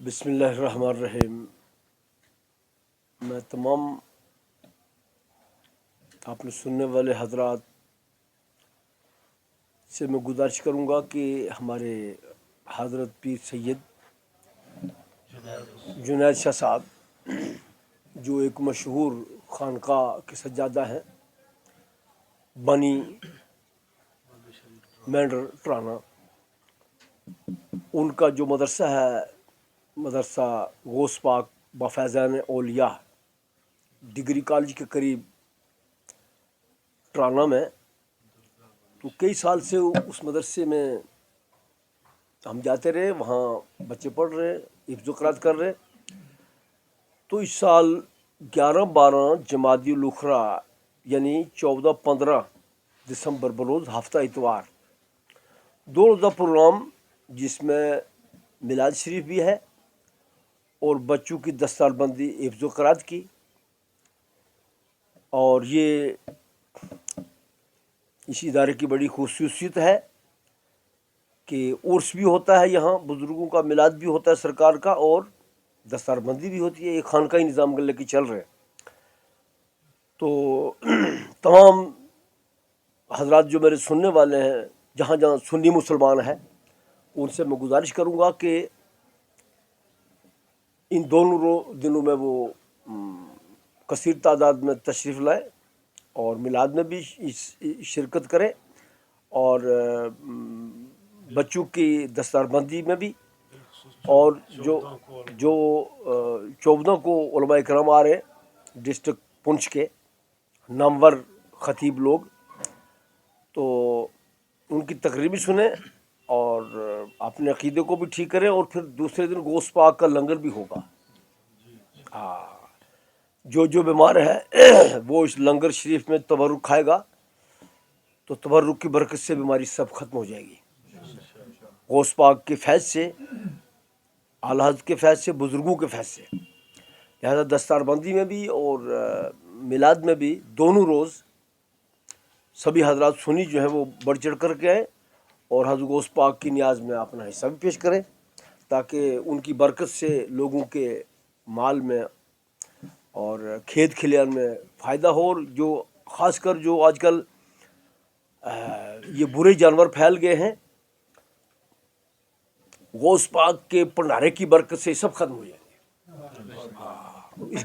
بسم اللہ الرحمن الرحیم۔ میں تمام آپ نے سننے والے حضرات سے میں گزارش کروں گا کہ ہمارے حضرت پیر سید جنید شاہ صاحب جو ایک مشہور خانقاہ کے سجادہ ہیں بنی مینڈر ٹرانا، ان کا جو مدرسہ ہے مدرسہ غوث پاک بفیضان اولیاء ڈگری کالج کے قریب ٹرانا میں، تو کئی سال سے اس مدرسے میں ہم جاتے رہے، وہاں بچے پڑھ رہے، حفظ و قراءت کر رہے۔ تو اس سال 11-12 جمادی الاخری یعنی 14-15 دسمبر بروز ہفتہ اتوار 2 روزہ پروگرام، جس میں میلاد شریف بھی ہے اور بچوں کی دستار بندی حفظ و قراءت کی، اور یہ اس ادارے کی بڑی خصوصیت ہے کہ عرس بھی ہوتا ہے، یہاں بزرگوں کا میلاد بھی ہوتا ہے سرکار کا، اور دستار بندی بھی ہوتی ہے۔ یہ خانقاہی نظام کے لے کے چل رہے۔ تو تمام حضرات جو میرے سننے والے ہیں، جہاں جہاں سنی مسلمان ہیں، ان سے میں گزارش کروں گا کہ ان دونوں دنوں میں وہ کثیر تعداد میں تشریف لائے اور میلاد میں بھی شرکت کرے، اور بچوں کی دستار بندی میں بھی، اور جو 14 کو علماء کرام آ رہے ڈسٹرکٹ پنچ کے نامور خطیب لوگ، تو ان کی تقریر بھی سنیں اور اپنے عقیدے کو بھی ٹھیک کریں، اور پھر دوسرے دن غوث پاک کا لنگر بھی ہوگا۔ جو بیمار ہے وہ اس لنگر شریف میں تبرک کھائے گا، تو تبرک کی برکت سے بیماری سب ختم ہو جائے گی، غوث پاک کے فیض سے، اعلیٰ حضرت کے فیض سے، بزرگوں کے فیض سے۔ لہذا دستار بندی میں بھی اور میلاد میں بھی دونوں روز سبھی حضرات سنی جو ہیں وہ بڑھ چڑھ کر کے آئیں اور حضرت غوث پاک کی نیاز میں اپنا حصہ بھی پیش کریں، تاکہ ان کی برکت سے لوگوں کے مال میں اور کھیت کھلیان میں فائدہ ہو، اور جو خاص کر جو آج کل یہ برے جانور پھیل گئے ہیں، غوث پاک کے پنڈارے کی برکت سے سب ختم ہو جائیں گے۔ اس